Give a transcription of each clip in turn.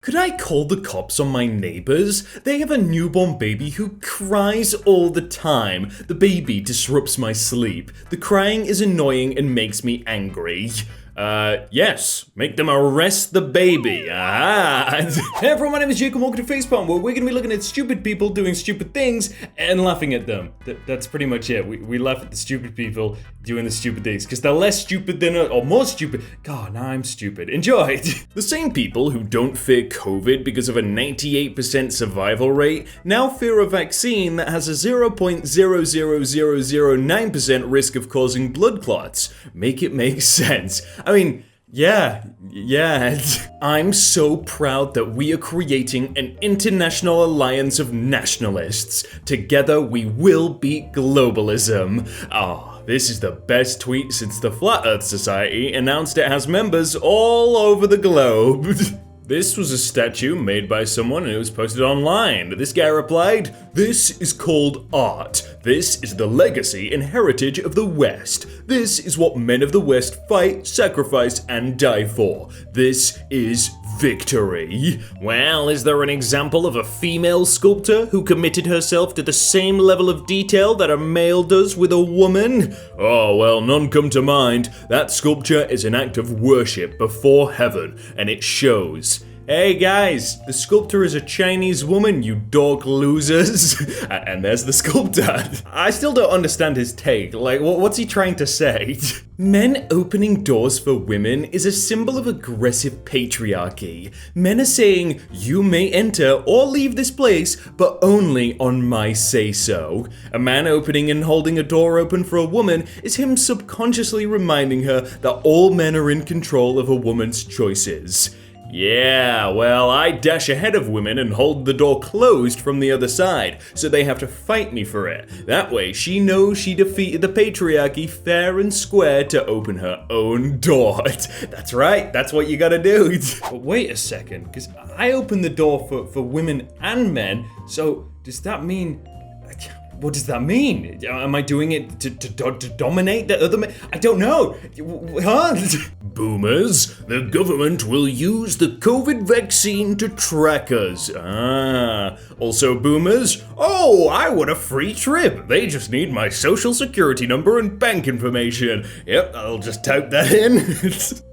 Could I call the cops on my neighbors? They have a newborn baby who cries all the time. The baby disrupts my sleep. The crying is annoying and makes me angry. Yes. Make them arrest the baby. Hey everyone, my name is Jake and welcome to facepalm, where we're gonna be looking at stupid people doing stupid things and laughing at them. That's pretty much it. We laugh at the stupid people doing the stupid things, because they're less stupid than or more stupid. God, now I'm stupid. Enjoy. The same people who don't fear COVID because of a 98% survival rate now fear a vaccine that has a 0.00009% risk of causing blood clots. Make it make sense. I mean, yeah. I'm so proud that we are creating an international alliance of nationalists. Together we will beat globalism. This is the best tweet since the Flat Earth Society announced it has members all over the globe. This was a statue made by someone and it was posted online. This guy replied, "This is called art. This is the legacy and heritage of the West. This is what men of the West fight, sacrifice, and die for. This is victory." Well, is there an example of a female sculptor who committed herself to the same level of detail that a male does with a woman? Oh, well, none come to mind. That sculpture is an act of worship before heaven, and it shows. Hey guys, the sculptor is a Chinese woman, you dork losers. And there's the sculptor. I still don't understand his take. Like, what's he trying to say? Men opening doors for women is a symbol of aggressive patriarchy. Men are saying, you may enter or leave this place, but only on my say-so. A man opening and holding a door open for a woman is him subconsciously reminding her that all men are in control of a woman's choices. Yeah, well, I dash ahead of women and hold the door closed from the other side, so they have to fight me for it. That way, she knows she defeated the patriarchy fair and square to open her own door. That's right, that's what you gotta do. But wait a second, because I opened the door for women and men, so does that mean... What does that mean? Am I doing it to dominate the other men? I don't know. Huh? Boomers, the government will use the COVID vaccine to track us. Also boomers, oh, I want a free trip. They just need my social security number and bank information. Yep, I'll just type that in.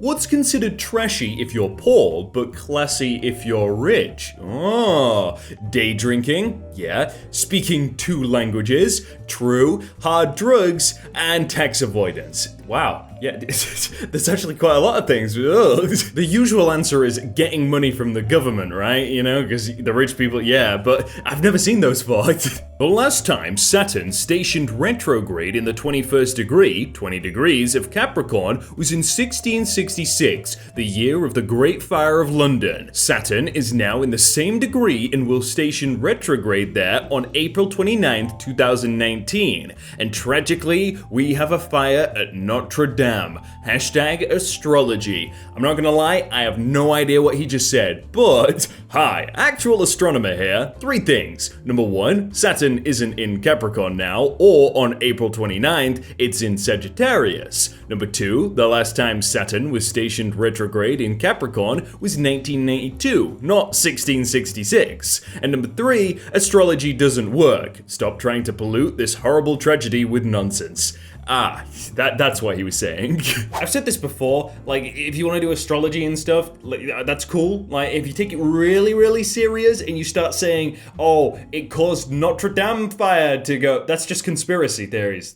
What's considered trashy if you're poor, but classy if you're rich? Day drinking, yeah. Speaking 2 languages, true. Hard drugs, and tax avoidance. Wow. Yeah, there's actually quite a lot of things. Ugh. The usual answer is getting money from the government, right? You know, because the rich people, yeah, but I've never seen those before. The last time Saturn stationed retrograde in the 21st degree, 20 degrees of Capricorn, was in 1666, the year of the Great Fire of London. Saturn is now in the same degree and will station retrograde there on April 29th, 2019. And tragically, we have a fire at Notre Dame. Hashtag Astrology. I'm not gonna lie, I have no idea what he just said, but hi, actual astronomer here. 3 things. Number 1, Saturn isn't in Capricorn now, or on April 29th, it's in Sagittarius. Number 2, the last time Saturn was stationed retrograde in Capricorn was 1992, not 1666. And number 3, astrology doesn't work. Stop trying to pollute this horrible tragedy with nonsense. That's what he was saying. I've said this before, like, if you want to do astrology and stuff, like, that's cool. Like, if you take it really, really serious and you start saying, oh, it caused Notre Dame fire to go, that's just conspiracy theories.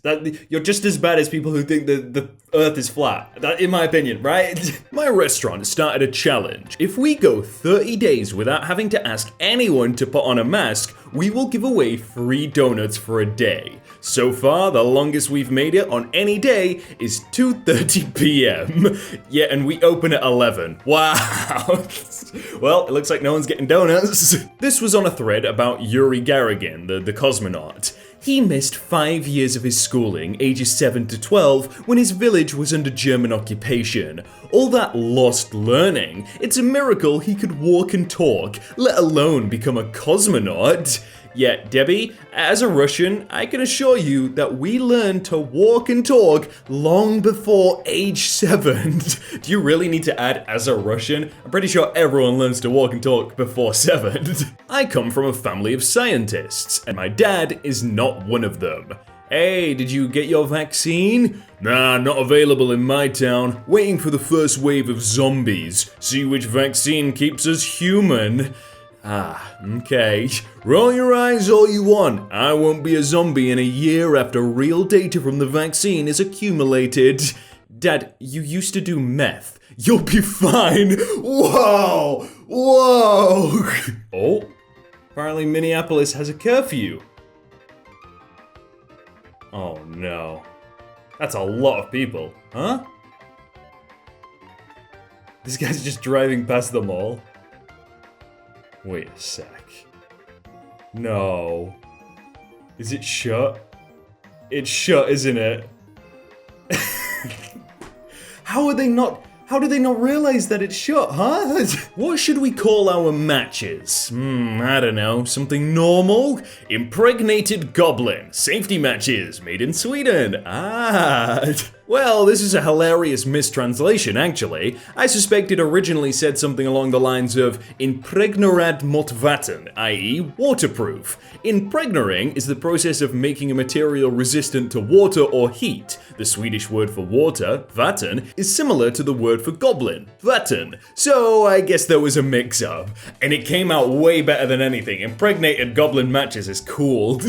You're just as bad as people who think that the Earth is flat, in my opinion, right? My restaurant started a challenge. If we go 30 days without having to ask anyone to put on a mask, we will give away free donuts for a day. So far, the longest we've made it on any day is 2:30 p.m. Yeah, and we open at 11. Wow. Well, it looks like no one's getting donuts. This was on a thread about Yuri Gagarin, the cosmonaut. He missed 5 years of his schooling, ages 7 to 12, when his village was under German occupation. All that lost learning, it's a miracle he could walk and talk, let alone become a cosmonaut. Yet, Debbie, as a Russian, I can assure you that we learned to walk and talk long before age 7. Do you really need to add as a Russian? I'm pretty sure everyone learns to walk and talk before 7. I come from a family of scientists, and my dad is not one of them. Hey, did you get your vaccine? Nah, not available in my town. Waiting for the first wave of zombies. See which vaccine keeps us human. Ah, okay. Roll your eyes all you want. I won't be a zombie in a year after real data from the vaccine is accumulated. Dad, you used to do meth. You'll be fine. Whoa! Whoa! Oh, apparently Minneapolis has a curfew. Oh no. That's a lot of people, huh? This guy's just driving past them all. Wait a sec. No. Is it shut? It's shut, isn't it? How do they not realize that it's shut, huh? What should we call our matches? I don't know, something normal? Impregnated Goblin. Safety matches, made in Sweden. Well, this is a hilarious mistranslation, actually. I suspect it originally said something along the lines of impregnerad mot vatten, i.e. waterproof. Impregnating is the process of making a material resistant to water or heat. The Swedish word for water, vatten, is similar to the word for goblin, vatten. So I guess there was a mix-up. And it came out way better than anything. Impregnated goblin matches is cool.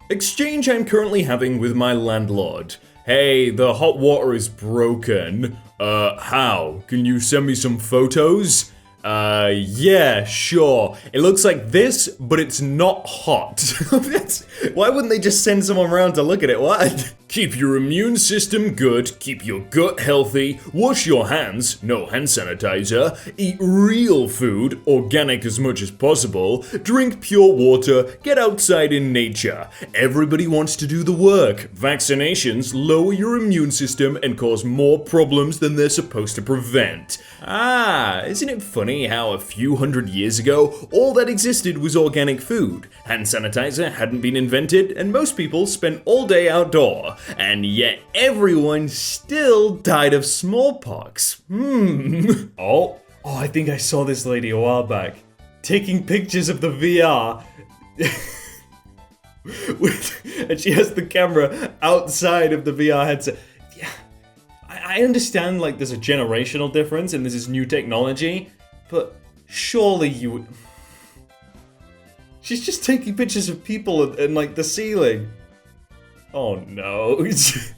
Exchange I'm currently having with my landlord. Hey, the hot water is broken. How? Can you send me some photos? Yeah, sure. It looks like this, but it's not hot. Why wouldn't they just send someone around to look at it? What? Keep your immune system good, keep your gut healthy, wash your hands, no hand sanitizer, eat real food, organic as much as possible, drink pure water, get outside in nature. Everybody wants to do the work. Vaccinations lower your immune system and cause more problems than they're supposed to prevent. Isn't it funny how a few hundred years ago, all that existed was organic food. Hand sanitizer hadn't been invented, and most people spent all day outdoor. And yet everyone still died of smallpox. Oh, I think I saw this lady a while back. Taking pictures of the VR. And she has the camera outside of the VR headset. Yeah, I understand like there's a generational difference and this is new technology, but surely you would... She's just taking pictures of people and like the ceiling. Oh no.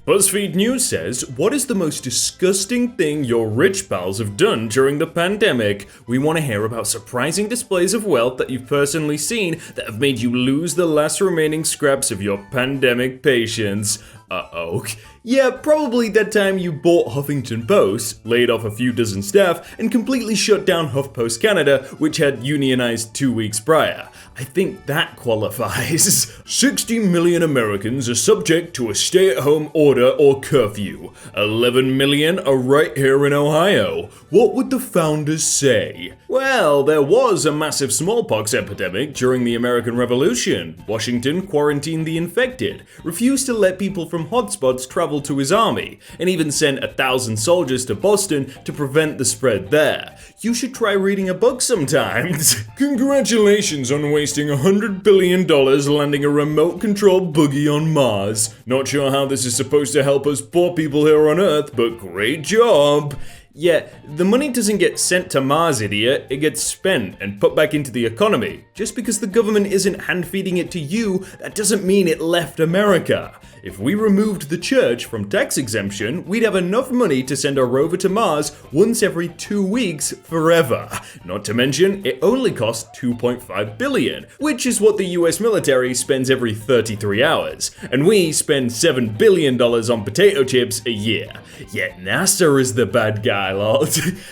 BuzzFeed News says, what is the most disgusting thing your rich pals have done during the pandemic? We want to hear about surprising displays of wealth that you've personally seen that have made you lose the last remaining scraps of your pandemic patience. Uh-oh. Yeah, probably that time you bought Huffington Post, laid off a few dozen staff, and completely shut down HuffPost Canada, which had unionized 2 weeks prior. I think that qualifies. 60 million Americans are subject to a stay-at-home order or curfew. 11 million are right here in Ohio. What would the founders say? Well, there was a massive smallpox epidemic during the American Revolution. Washington quarantined the infected, refused to let people from hotspots travel to his army, and even sent 1,000 soldiers to Boston to prevent the spread there. You should try reading a book sometimes. Congratulations on wasting $100 billion landing a remote-controlled buggy on Mars. Not sure how this is supposed to help us poor people here on Earth, but great job. Yeah, the money doesn't get sent to Mars, idiot. It gets spent and put back into the economy. Just because the government isn't hand-feeding it to you, that doesn't mean it left America. If we removed the church from tax exemption, we'd have enough money to send a rover to Mars once every 2 weeks forever. Not to mention, it only costs $2.5 billion, which is what the US military spends every 33 hours. And we spend $7 billion on potato chips a year. Yet NASA is the bad guy, lol.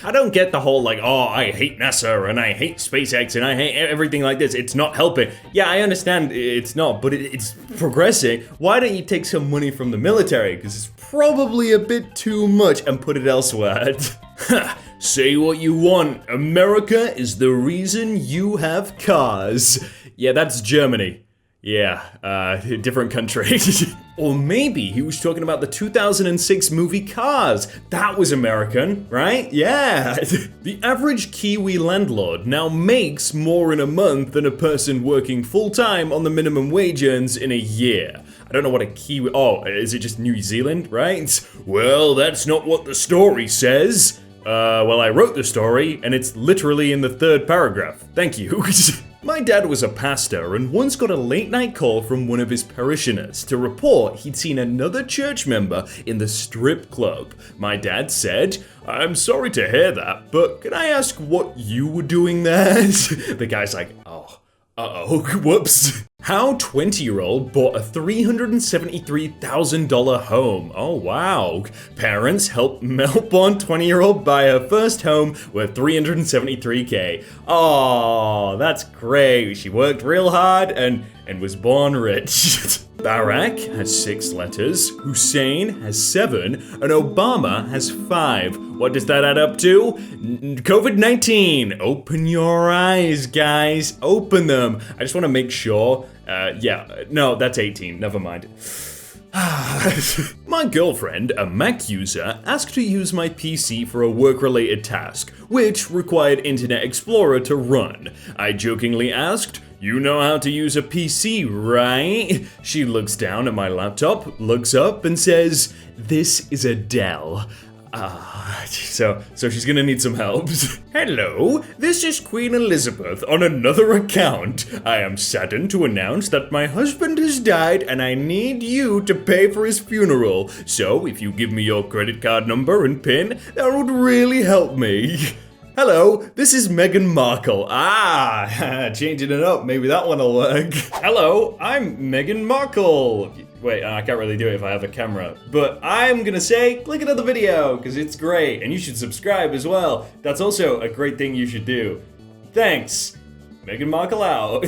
I don't get the whole like, oh, I hate NASA and I hate SpaceX and I hate everything like this. It's not helping. Yeah, I understand it's not, but it's progressing. Why don't you take some money from the military? Because it's probably a bit too much and put it elsewhere. Say what you want. America is the reason you have cars. Yeah, that's Germany. Yeah, different country. Or maybe he was talking about the 2006 movie Cars. That was American, right? Yeah. The average Kiwi landlord now makes more in a month than a person working full-time on the minimum wage earns in a year. I don't know what a Kiwi... Oh, is it just New Zealand, right? Well, that's not what the story says. Well, I wrote the story, and it's literally in the third paragraph. Thank you. My dad was a pastor and once got a late-night call from one of his parishioners to report he'd seen another church member in the strip club. My dad said, "I'm sorry to hear that, but can I ask what you were doing there?" The guy's like, oh, uh-oh, whoops. How 20-year-old bought a $373,000 home. Oh, wow. Parents helped Melbourne 20-year-old buy her first home worth $373K. Oh, that's great. She worked real hard and was born rich. Barack has 6 letters, Hussein has 7, and Obama has 5. What does that add up to? COVID-19. Open your eyes, guys. Open them. I just want to make sure. No, that's 18. Never mind. My girlfriend, a Mac user, asked to use my PC for a work-related task, which required Internet Explorer to run. I jokingly asked, "You know how to use a PC, right?" She looks down at my laptop, looks up, and says, "This is a Dell." So she's gonna need some help. Hello, this is Queen Elizabeth on another account. I am saddened to announce that my husband has died and I need you to pay for his funeral. So if you give me your credit card number and PIN, that would really help me. Hello, this is Meghan Markle. Changing it up, maybe that one'll work. Hello, I'm Meghan Markle. Wait, I can't really do it if I have a camera, but I'm gonna say, click another video, because it's great, and you should subscribe as well. That's also a great thing you should do. Thanks. Meghan Markle out.